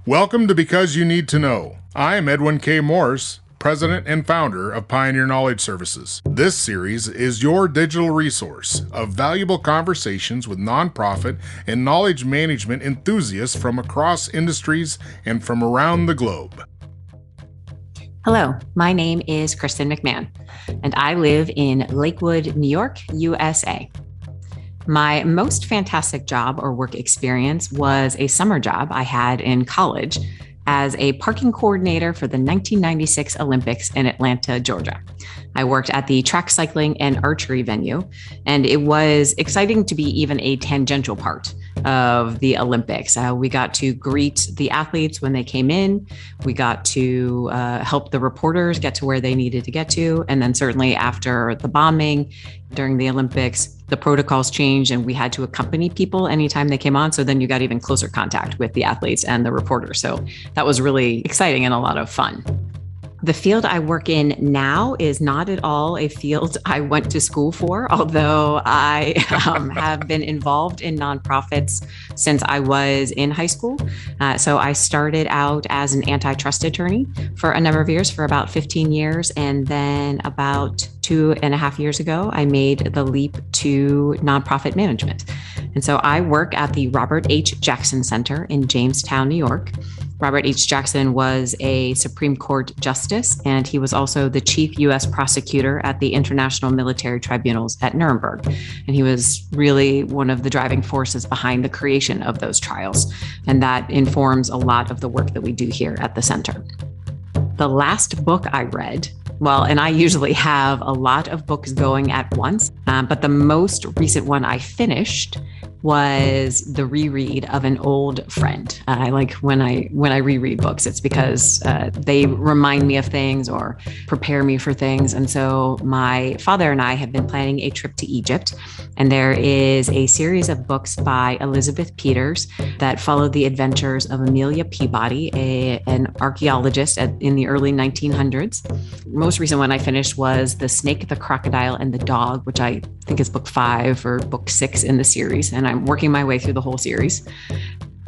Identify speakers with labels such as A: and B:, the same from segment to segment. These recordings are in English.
A: Welcome to Because You Need to Know. I am Edwin K. Morse, President and founder of Pioneer Knowledge Services. This series is your digital resource of valuable conversations with nonprofit and knowledge management enthusiasts from across industries and from around the globe.
B: Hello, my name is Kristan McMahon, and I live in Lakewood, New York, USA. My most fantastic job or work experience was a summer job I had in college as a parking coordinator for the 1996 Olympics in Atlanta, Georgia. I worked at the track cycling and archery venue, and it was exciting to be even a tangential part of the Olympics. We got to greet the athletes when they came in. We got to help the reporters get to where they needed to get to. And then certainly after the bombing during the Olympics, the protocols changed and we had to accompany people anytime they came on. So then you got even closer contact with the athletes and the reporters. So that was really exciting and a lot of fun. The field I work in now is not at all a field I went to school for, although I have been involved in nonprofits since I was in high school. So I started out as an antitrust attorney for a number of years, for about 15 years. And then about 2.5 years ago, I made the leap to nonprofit management. And so I work at the Robert H. Jackson Center in Jamestown, New York. Robert H. Jackson was a Supreme Court justice, and he was also the chief U.S. prosecutor at the International Military Tribunals at Nuremberg. And he was really one of the driving forces behind the creation of those trials. And that informs a lot of the work that we do here at the center. The last book I read, well, and I usually have a lot of books going at once, but the most recent one I finished was the reread of an old friend. I like when I reread books, it's because they remind me of things or prepare me for things. And so my father and I have been planning a trip to Egypt, and there is a series of books by Elizabeth Peters that follow the adventures of Amelia Peabody, an archaeologist in the early 1900s. Most recent one I finished was The Snake, the Crocodile, and the Dog, which I think is book 5 or book 6 in the series. And I'm working my way through the whole series.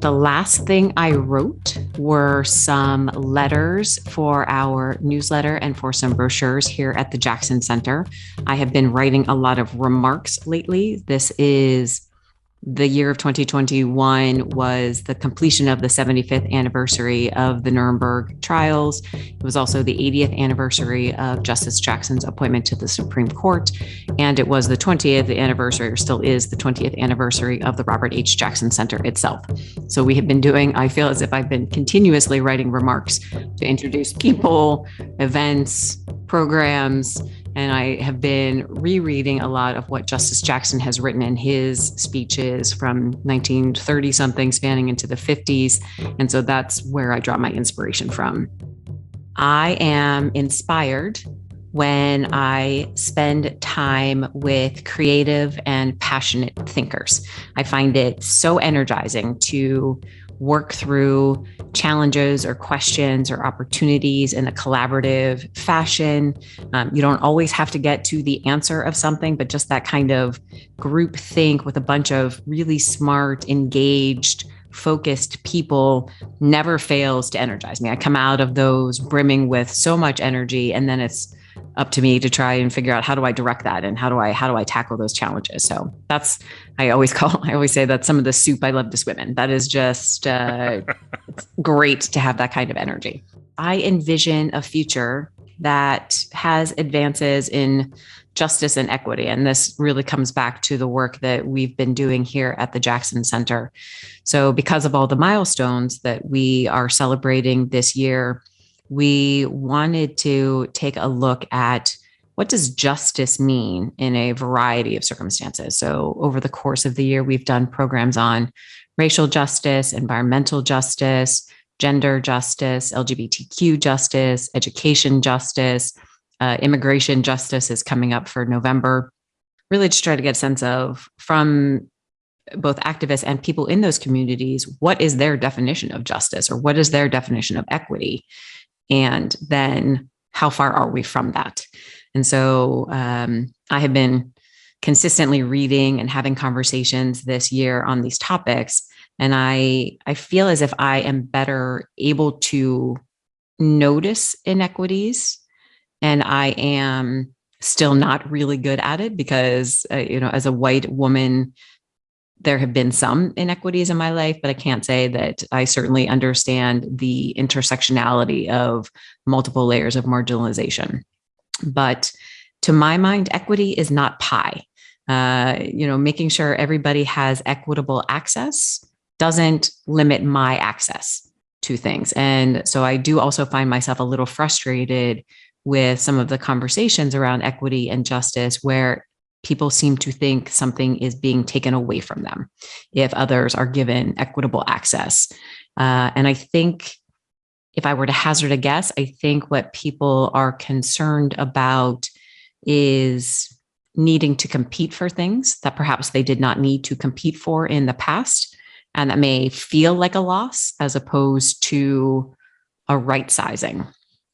B: The last thing I wrote were some letters for our newsletter and for some brochures here at the Jackson Center. I have been writing a lot of remarks lately. This is the year of 2021 was the completion of the 75th anniversary of the Nuremberg trials. It was also the 80th anniversary of Justice Jackson's appointment to the Supreme Court. And it was the 20th anniversary, or still is the 20th anniversary of the Robert H. Jackson Center itself. So we have been doing, I feel as if I've been continuously writing remarks to introduce people, events, programs, and I have been rereading a lot of what Justice Jackson has written in his speeches from 1930 something, spanning into the 50s. And so that's where I draw my inspiration from. I am inspired when I spend time with creative and passionate thinkers. I find it so energizing to work through challenges or questions or opportunities in a collaborative fashion. You don't always have to get to the answer of something, but just that kind of group think with a bunch of really smart, engaged, focused people never fails to energize me. I come out of those brimming with so much energy, and then it's up to me to try and figure out how do I direct that and how do I tackle those challenges. So that's, I always say that's some of the soup I love to swim in. That is just it's great to have that kind of energy. I envision a future that has advances in justice and equity. And this really comes back to the work that we've been doing here at the Jackson Center. So because of all the milestones that we are celebrating this year, we wanted to take a look at what does justice mean in a variety of circumstances. So over the course of the year, we've done programs on racial justice, environmental justice, gender justice, LGBTQ justice, education justice, immigration justice is coming up for November. Really to try to get a sense of, from both activists and people in those communities, what is their definition of justice, or what is their definition of equity? And then how far are we from that? And so I have been consistently reading and having conversations this year on these topics. And I feel as if I am better able to notice inequities, and I am still not really good at it because, as a white woman, there have been some inequities in my life, but I can't say that I certainly understand the intersectionality of multiple layers of marginalization. But to my mind, equity is not pie. Making sure everybody has equitable access doesn't limit my access to things. And so I do also find myself a little frustrated with some of the conversations around equity and justice where people seem to think something is being taken away from them if others are given equitable access. And I think if I were to hazard a guess, I think what people are concerned about is needing to compete for things that perhaps they did not need to compete for in the past. And that may feel like a loss as opposed to a right sizing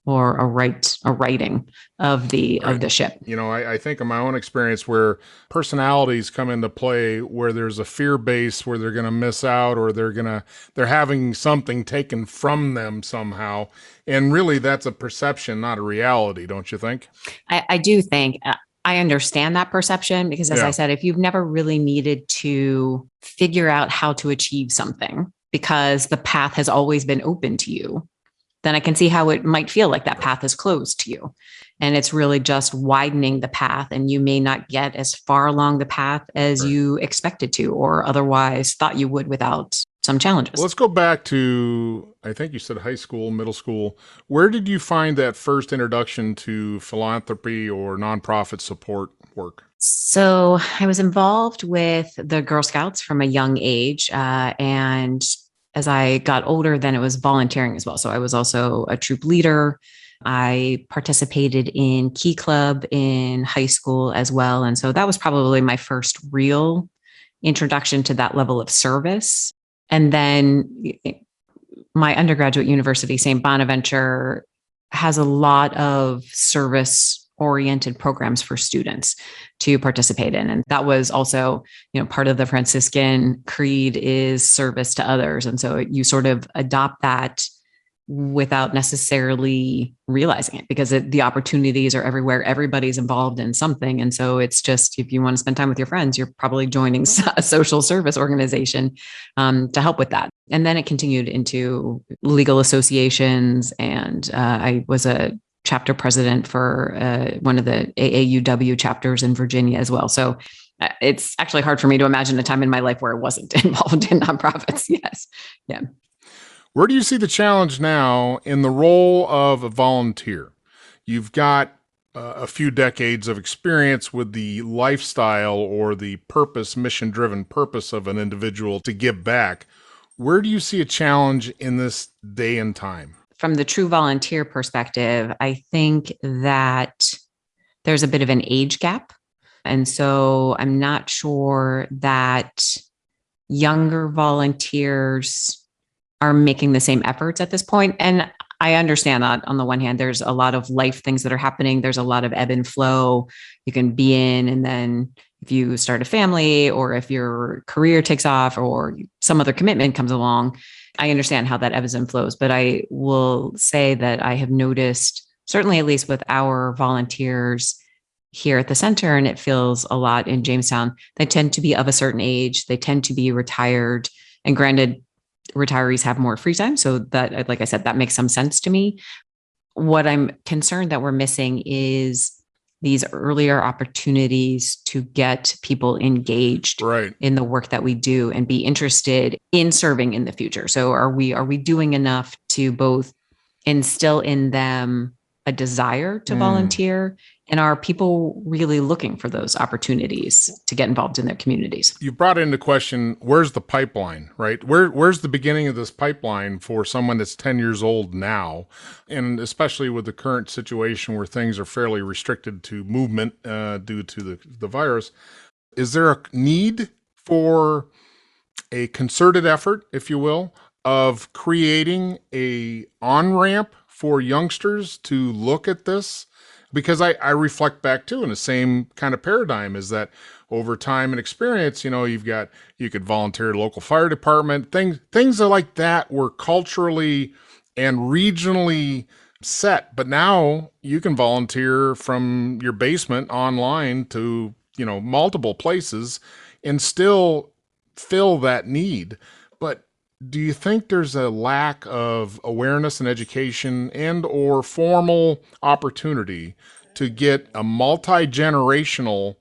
B: or a righting of the ship.
A: I think of my own experience where personalities come into play, where there's a fear base where they're going to miss out, or they're having something taken from them somehow. And really that's a perception, not a reality, don't you think?
B: I do think I understand that perception because, as I said, if you've never really needed to figure out how to achieve something because the path has always been open to you, then I can see how it might feel like that path is closed to you. And it's really just widening the path, and you may not get as far along the path as you expected to or otherwise thought you would without some challenges.
A: Well, let's go back to, I think you said high school, middle school. Where did you find that first introduction to philanthropy or nonprofit support work?
B: So I was involved with the Girl Scouts from a young age, and as I got older, then it was volunteering as well. So I was also a troop leader. I participated in Key Club in high school as well. And so that was probably my first real introduction to that level of service. And then my undergraduate university, St. Bonaventure, has a lot of service-oriented programs for students to participate in. And that was also, part of the Franciscan creed is service to others. And so you sort of adopt that without necessarily realizing it because the opportunities are everywhere. Everybody's involved in something. And so it's just, if you want to spend time with your friends, you're probably joining a social service organization to help with that. And then it continued into legal associations. And I was a chapter president for one of the AAUW chapters in Virginia as well. So it's actually hard for me to imagine a time in my life where I wasn't involved in nonprofits. Yes. Yeah.
A: Where do you see the challenge now in the role of a volunteer? You've got a few decades of experience with the lifestyle or the purpose, mission-driven purpose of an individual to give back. Where do you see a challenge in this day and time?
B: From the true volunteer perspective, I think that there's a bit of an age gap. And so I'm not sure that younger volunteers are making the same efforts at this point. And I understand that on the one hand, there's a lot of life things that are happening. There's a lot of ebb and flow you can be in. And then if you start a family or if your career takes off or some other commitment comes along, I understand how that ebbs and flows. But I will say that I have noticed, certainly at least with our volunteers here at the center, and it feels a lot in Jamestown, they tend to be of a certain age. They tend to be retired. And granted, retirees have more free time. So that, like I said, that makes some sense to me. What I'm concerned that we're missing is these earlier opportunities to get people engaged in the work that we do and be interested in serving in the future. So are we doing enough to both instill in them a desire to volunteer, and are people really looking for those opportunities to get involved in their communities?
A: You brought into question, where's the pipeline, right? Where's the beginning of this pipeline for someone that's 10 years old now? And especially with the current situation where things are fairly restricted to movement due to the virus, is there a need for a concerted effort, if you will, of creating a on-ramp for youngsters to look at this Because I reflect back too in the same kind of paradigm is that over time and experience, you could volunteer at a local fire department, things like that were culturally and regionally set. But now you can volunteer from your basement online to, multiple places and still fill that need. But do you think there's a lack of awareness and education and or formal opportunity to get a multi-generational,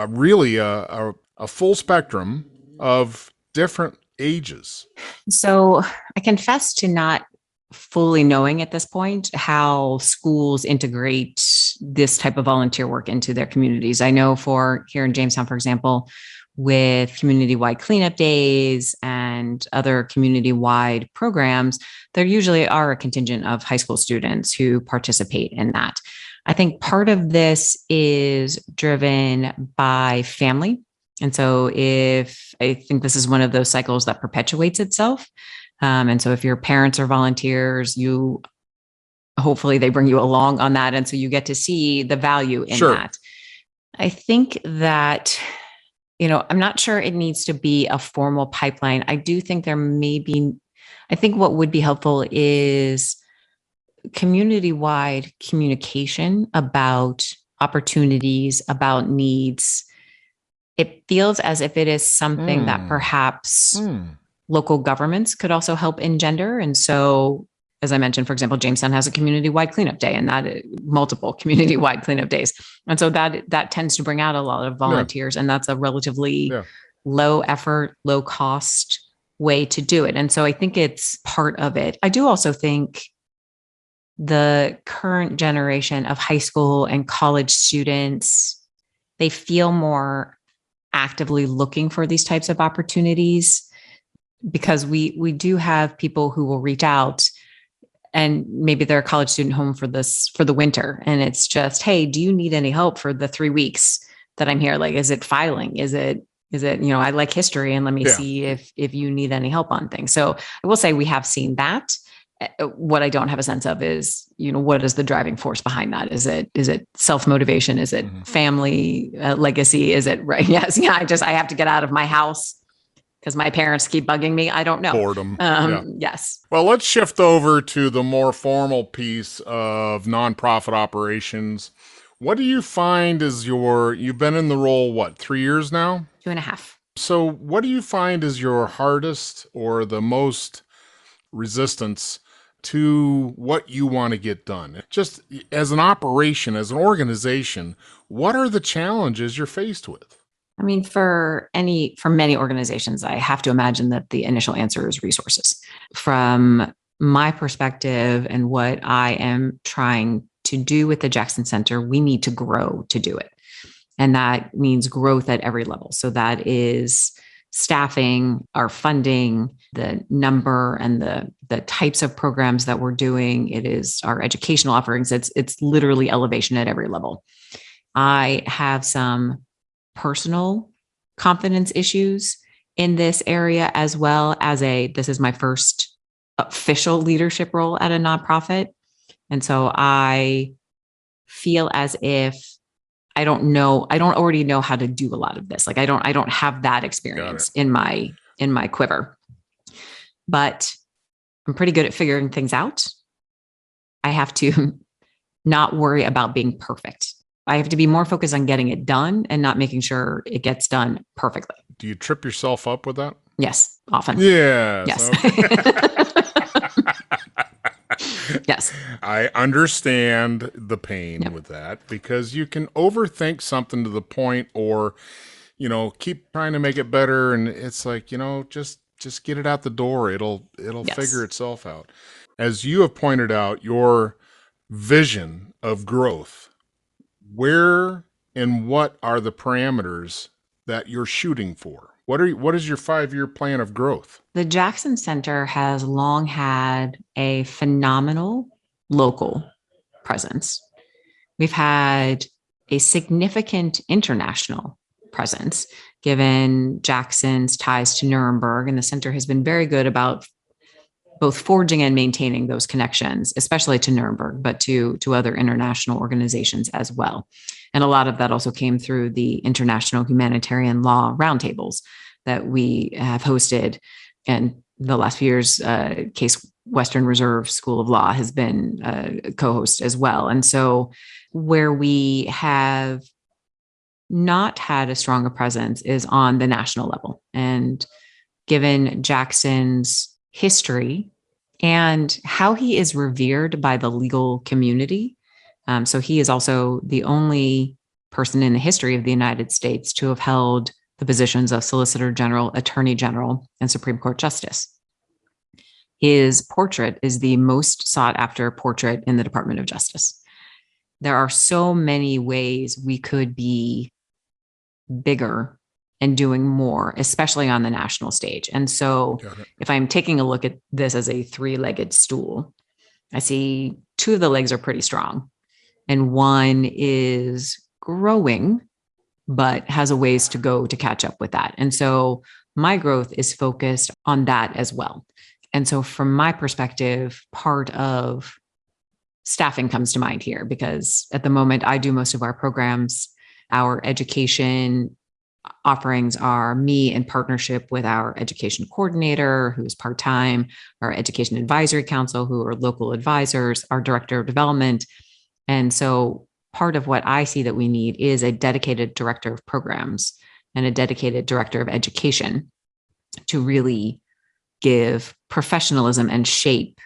A: really a full spectrum of different ages?
B: So I confess to not fully knowing at this point how schools integrate this type of volunteer work into their communities. I know for here in Jamestown, for example, with community-wide cleanup days and other community-wide programs, there usually are a contingent of high school students who participate in that. I think part of this is driven by family. And so if I think this is one of those cycles that perpetuates itself. And so if your parents are volunteers, hopefully they bring you along on that. And so you get to see the value in that. I think that, I'm not sure it needs to be a formal pipeline. I do think I think what would be helpful is community-wide communication about opportunities, about needs. It feels as if it is something that perhaps local governments could also help engender. And so, as I mentioned, for example, Jamestown has a community-wide cleanup day, and that multiple community-wide cleanup days. And so that tends to bring out a lot of volunteers, and that's a relatively low effort, low cost way to do it. And so I think it's part of it. I do also think the current generation of high school and college students, they feel more actively looking for these types of opportunities, because we do have people who will reach out, and maybe they're a college student home for the winter. And it's just, hey, do you need any help for the 3 weeks that I'm here? Like, is it filing? Is it, I like history, and let me see if you need any help on things. So I will say we have seen that. What I don't have a sense of is, what is the driving force behind that? Is it self-motivation? Is it family legacy? Is it right? Yes. Yeah. I have to get out of my house because my parents keep bugging me. I don't know.
A: Boredom.
B: Yes.
A: Well, let's shift over to the more formal piece of nonprofit operations. What do you find is you've been in the role, 3 years now?
B: 2.5.
A: So what do you find is your hardest or the most resistance to what you want to get done? Just as an operation, as an organization, what are the challenges you're faced with?
B: I mean, for many organizations, I have to imagine that the initial answer is resources. From my perspective and what I am trying to do with the Jackson Center, we need to grow to do it. And that means growth at every level. So that is staffing, our funding, the number and the types of programs that we're doing. It is our educational offerings. It's literally elevation at every level. I have some personal confidence issues in this area, as well as this is my first official leadership role at a nonprofit. And so I feel as if I don't already know how to do a lot of this. Like I don't have that experience in my quiver, but I'm pretty good at figuring things out. I have to not worry about being perfect. I have to be more focused on getting it done and not making sure it gets done perfectly.
A: Do you trip yourself up with that?
B: Yes, often.
A: Yes.
B: Yes.
A: Okay.
B: Yes.
A: I understand the pain with that, because you can overthink something to the point, or, keep trying to make it better. And it's like, just get it out the door. It'll figure itself out. As you have pointed out, your vision of growth, where and what are the parameters that you're shooting for? What is your 5-year plan of growth?
B: The Jackson Center has long had a phenomenal local presence. We've had a significant international presence, given Jackson's ties to Nuremberg, and the center has been very good about both forging and maintaining those connections, especially to Nuremberg, but to other international organizations as well. And a lot of that also came through the international humanitarian law roundtables that we have hosted. And the last few years, Case Western Reserve School of Law has been a co-host as well. And so where we have not had a stronger presence is on the national level. And given Jackson's history and how he is revered by the legal community. So he is also the only person in the history of the United States to have held the positions of Solicitor General, Attorney General, and Supreme Court Justice. His portrait is the most sought after portrait in the Department of Justice. There are so many ways we could be bigger and doing more, especially on the national stage. And so if I'm taking a look at this as a three-legged stool, I see two of the legs are pretty strong and one is growing, but has a ways to go to catch up with that. And so my growth is focused on that as well. And so from my perspective, part of staffing comes to mind here because at the moment I do most of our programs. Our education offerings are me in partnership with our education coordinator, who's part-time, our education advisory council, who are local advisors, our director of development. And so part of what I see that we need is a dedicated director of programs and a dedicated director of education to really give professionalism and shape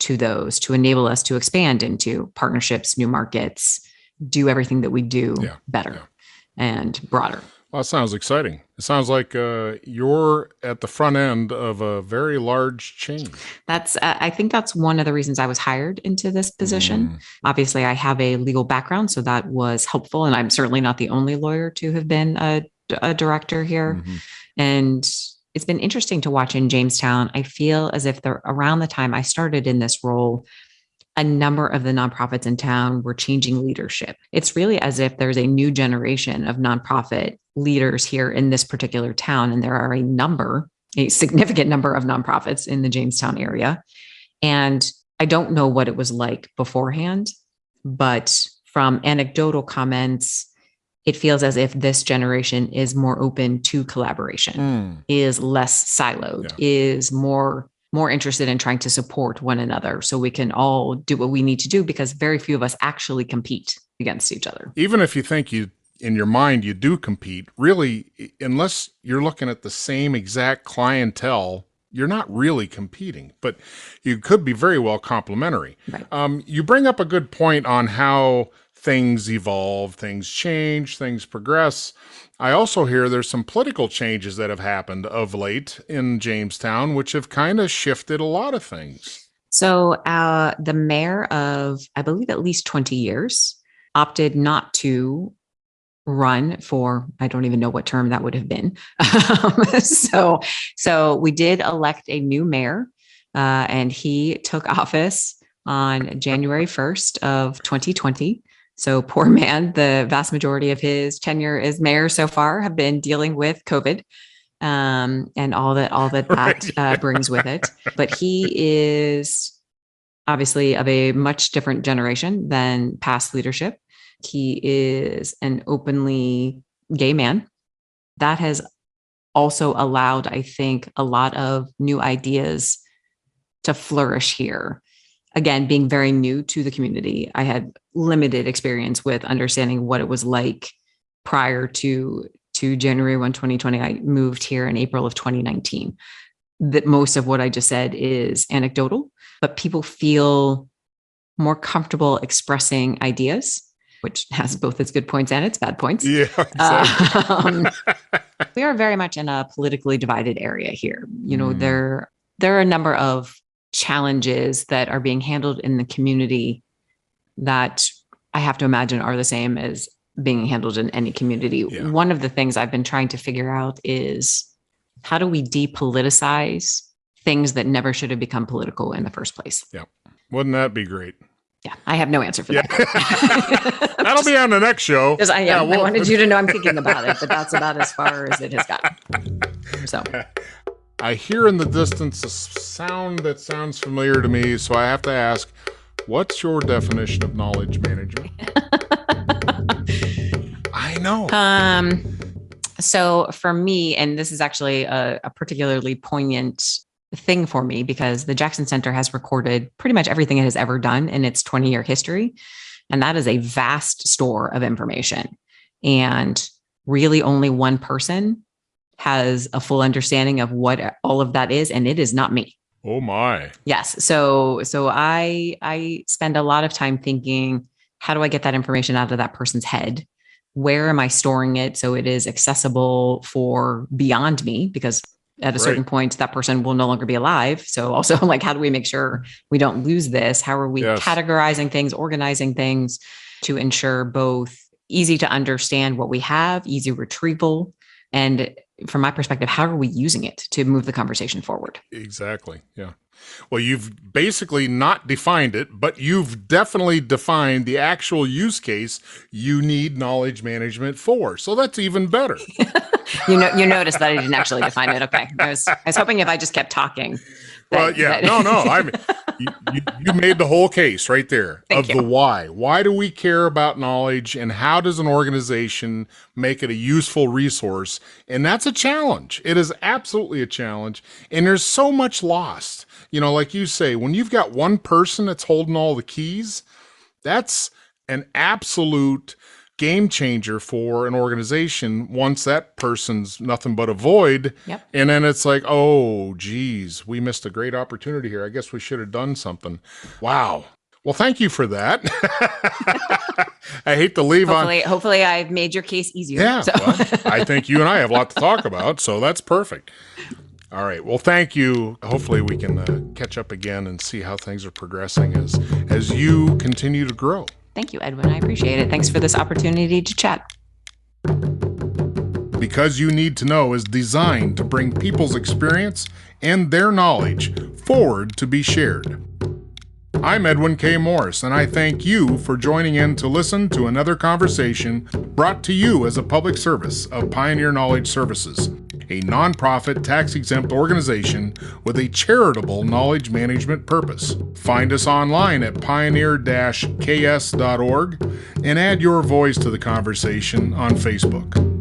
B: to those, to enable us to expand into partnerships, new markets, do everything that we do better and broader.
A: Well, that sounds exciting. It sounds like you're at the front end of a very large change.
B: I think that's one of the reasons I was hired into this position. Obviously, I have a legal background, so that was helpful. And I'm certainly not the only lawyer to have been a director here. And it's been interesting to watch in Jamestown. I feel as if around the time I started in this role, a number of the nonprofits in town were changing leadership. It's really as if there's a new generation of nonprofit leaders here in this particular town. And there are a significant number of nonprofits in the Jamestown area. And I don't know what it was like beforehand, but from anecdotal comments, it feels as if this generation is more open to collaboration, is less siloed, is more interested in trying to support one another so we can all do what we need to do because very few of us actually compete against each other.
A: Even if you think in your mind you do compete, really, unless you're looking at the same exact clientele, you're not really competing, but you could be very well complementary.
B: Right.
A: You bring up a good point on how things evolve, things change, things progress. I also hear there's some political changes that have happened of late in Jamestown, which have kind of shifted a lot of things.
B: So the mayor of, I believe, at least 20 years opted not to run for, I don't even know what term that would have been. So we did elect a new mayor, and he took office on January 1st of 2020. So poor man, the vast majority of his tenure as mayor so far have been dealing with COVID and all that brings with it. But he is obviously of a much different generation than past leadership. He is an openly gay man. That has also allowed, I think, a lot of new ideas to flourish here. Again, being very new to the community, I had limited experience with understanding what it was like prior to January 1, 2020. I moved here in April of 2019. That most of what I just said is anecdotal, but people feel more comfortable expressing ideas, which has both its good points and its bad points.
A: Yeah, exactly.
B: We are very much in a politically divided area here. You know, there are a number of challenges that are being handled in the community that I have to imagine are the same as being handled in any community. Yeah. One of the things I've been trying to figure out is how do we depoliticize things that never should have become political in the first place?
A: Yeah. Wouldn't that be great?
B: Yeah, I have no answer for that.
A: That'll be on the next show.
B: I wanted you to know I'm thinking about it, but that's about as far as it has gotten. So
A: I hear in the distance a sound that sounds familiar to me, so I have to ask, what's your definition of knowledge management? I know.
B: So for me, and this is actually a particularly poignant thing for me because the Jackson Center has recorded pretty much everything it has ever done in its 20-year history. And that is a vast store of information. And really only one person has a full understanding of what all of that is. And it is not me.
A: Oh my.
B: Yes. So I spend a lot of time thinking, how do I get that information out of that person's head? Where am I storing it so it is accessible for beyond me? Because at a certain point, that person will no longer be alive. So also, like, how do we make sure we don't lose this? How are we categorizing things, organizing things to ensure both easy to understand what we have, easy retrieval, and from my perspective, how are we using it to move the conversation forward?
A: Exactly. Yeah. Well, you've basically not defined it, but you've definitely defined the actual use case you need knowledge management for. So that's even better.
B: You noticed that I didn't actually define it. Okay. I was hoping if I just kept talking.
A: No. I mean, you made the whole case right there the why. Why do we care about knowledge, and how does an organization make it a useful resource? And that's a challenge. It is absolutely a challenge. And there's so much lost. Like you say, when you've got one person that's holding all the keys, that's an absolute game changer for an organization once that person's nothing but a void.
B: Yep.
A: And then it's like, oh, geez, we missed a great opportunity here. I guess we should have done something. Wow. Well, thank you for that. I hate to leave
B: Hopefully I've made your case easier.
A: Yeah. So. Well, I think you and I have a lot to talk about, so that's perfect. All right. Well, thank you. Hopefully we can catch up again and see how things are progressing as you continue to grow.
B: Thank you, Edwin. I appreciate it. Thanks for this opportunity to chat.
A: Because You Need to Know is designed to bring people's experience and their knowledge forward to be shared. I'm Edwin K. Morris, and I thank you for joining in to listen to another conversation brought to you as a public service of Pioneer Knowledge Services, a nonprofit tax-exempt organization with a charitable knowledge management purpose. Find us online at pioneer-ks.org and add your voice to the conversation on Facebook.